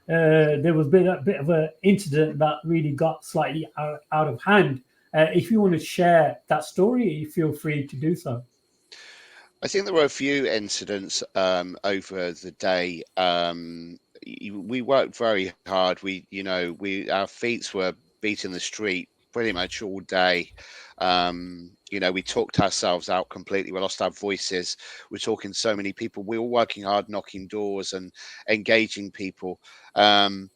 there was a bit of an incident that really got slightly out of hand. If you want to share that story, you feel free to do so. I think there were a few incidents over the day. We worked very hard. Our feet were beating the street pretty much all day. We talked ourselves out completely. We lost our voices. We're talking to so many people. We were working hard, knocking doors and engaging people. Um,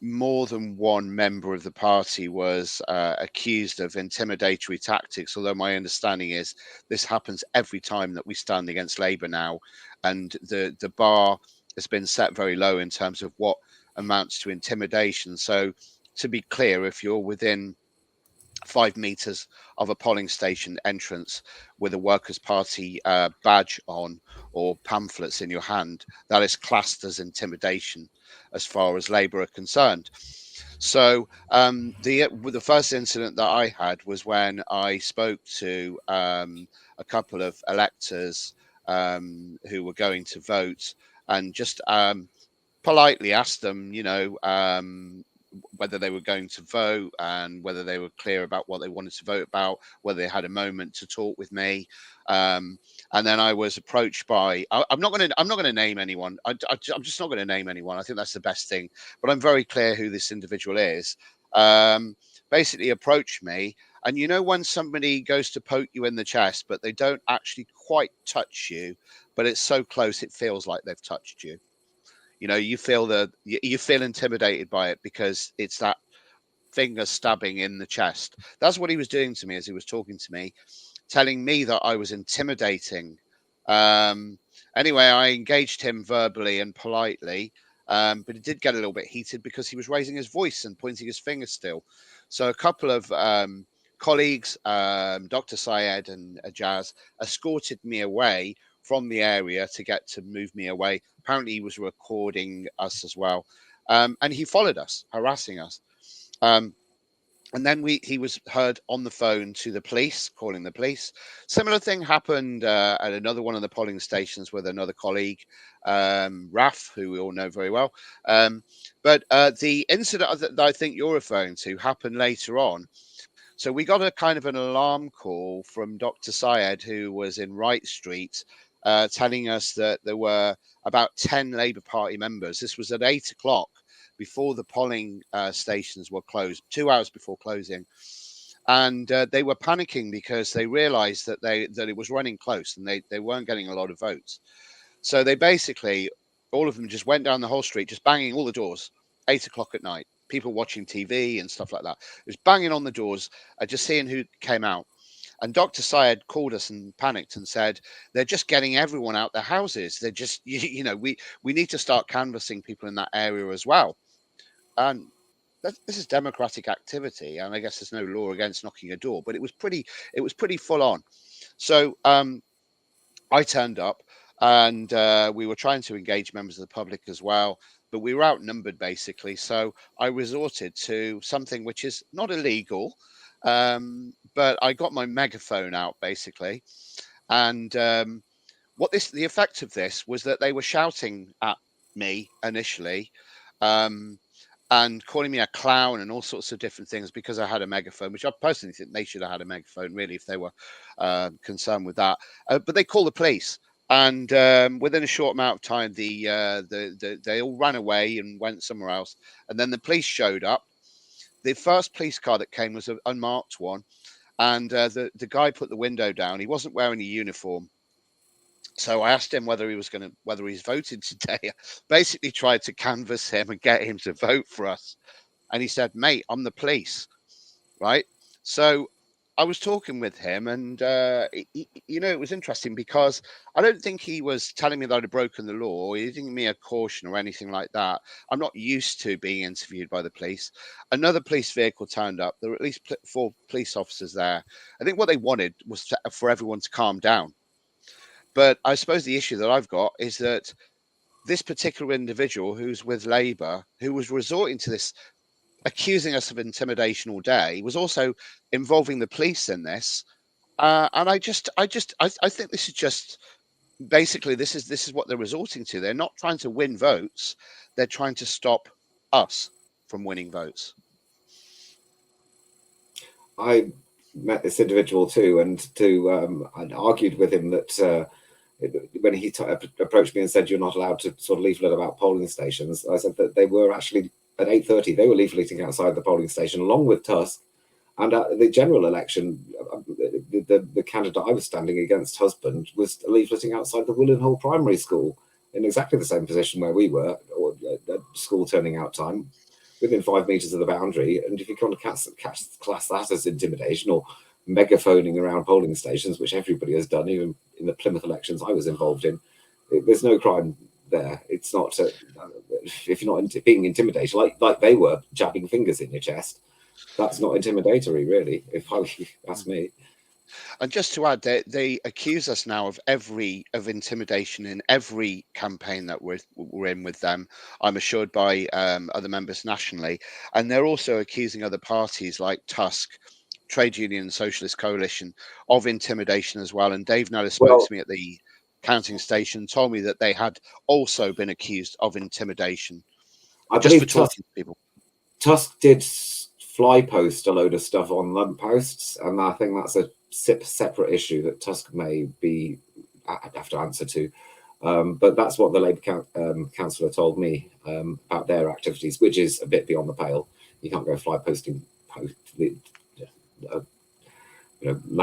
More than one member of the party was accused of intimidatory tactics, although my understanding is this happens every time that we stand against Labour now, and the bar has been set very low in terms of what amounts to intimidation. So to be clear, if you're within 5 meters of a polling station entrance with a Workers' Party badge on or pamphlets in your hand, that is classed as intimidation as far as Labour are concerned. So the first incident that I had was when I spoke to a couple of electors who were going to vote, and just politely asked them, whether they were going to vote and whether they were clear about what they wanted to vote about, whether they had a moment to talk with me. And then I was approached by, I'm not going to name anyone. I'm just not going to name anyone. I think that's the best thing. But I'm very clear who this individual is. Um, Basically approached me. And when somebody goes to poke you in the chest, but they don't actually quite touch you, but it's so close, it feels like they've touched you. You feel you feel intimidated by it because it's that finger stabbing in the chest. That's what he was doing to me as he was talking to me, telling me that I was intimidating. Um, anyway, I engaged him verbally and politely, but it did get a little bit heated because he was raising his voice and pointing his finger still. So a couple of colleagues, Dr. Syed and Jazz, escorted me away from the area to get to move me away. Apparently, he was recording us as well. And he followed us, harassing us. Um, and then he was heard on the phone to the police, calling the police. Similar thing happened at another one of the polling stations with another colleague, Raf, who we all know very well. But the incident that I think you're referring to happened later on. So we got a kind of an alarm call from Dr. Syed, who was in Wright Street, telling us that there were about 10 Labour Party members. This was at 8 o'clock, before the polling stations were closed, 2 hours before closing. And they were panicking because they realised that it was running close and they weren't getting a lot of votes. So they basically, all of them just went down the whole street, just banging all the doors, 8 o'clock at night. People watching TV and stuff like that. It was banging on the doors, just seeing who came out. And Dr. Syed called us and panicked and said, they're just getting everyone out their houses. They're just, we need to start canvassing people in that area as well. And this is democratic activity. And I guess there's no law against knocking a door, but it was pretty full on. So I turned up, and we were trying to engage members of the public as well, but we were outnumbered basically. So I resorted to something which is not illegal, but I got my megaphone out basically. And the effect of this was that they were shouting at me initially. Um, and calling me a clown and all sorts of different things because I had a megaphone, which I personally think they should have had a megaphone, really, if they were concerned with that. But they called the police, and within a short amount of time, they all ran away and went somewhere else. And then the police showed up. The first police car that came was an unmarked one, and the guy put the window down. He wasn't wearing a uniform. So I asked him whether he's voted today. Basically tried to canvass him and get him to vote for us. And he said, mate, I'm the police. Right. So I was talking with him, and, it was interesting because I don't think he was telling me that I'd broken the law, or he didn't give me a caution or anything like that. I'm not used to being interviewed by the police. Another police vehicle turned up. There were at least four police officers there. I think what they wanted was for everyone to calm down. But I suppose the issue that I've got is that this particular individual who's with Labour, who was resorting to this, accusing us of intimidation all day, was also involving the police in this. And I think this is just basically this is what they're resorting to. They're not trying to win votes, they're trying to stop us from winning votes. I met this individual too, and I argued with him that when he approached me and said you're not allowed to sort of leaflet about polling stations, I said that they were actually at 8:30 they were leafleting outside the polling station along with Tusk. And at the general election, the candidate I was standing against, husband, was leafleting outside the Willen Hall Primary School in exactly the same position where we were, or at school turning out time, within 5 meters of the boundary. And if you kind of class that as intimidation or megaphoning around polling stations, which everybody has done, even in the Plymouth elections I was involved in, there's no crime there. It's not if you're not being intimidated, like they were jabbing fingers in your chest. That's not intimidatory, really, if you ask me. And just to add, they accuse us now of intimidation in every campaign that we're in with them. I'm assured by other members nationally, and they're also accusing other parties like Tusk, Trade Union, Socialist Coalition of intimidation as well. And Dave Nellis spoke to me at the counting station, told me that they had also been accused of intimidation. I just believe for talking to people. Tusk did fly post a load of stuff on lump posts, and I think that's a separate issue that Tusk may have to answer to. But that's what the Labour councillor told me about their activities, which is a bit beyond the pale. You can't go fly posting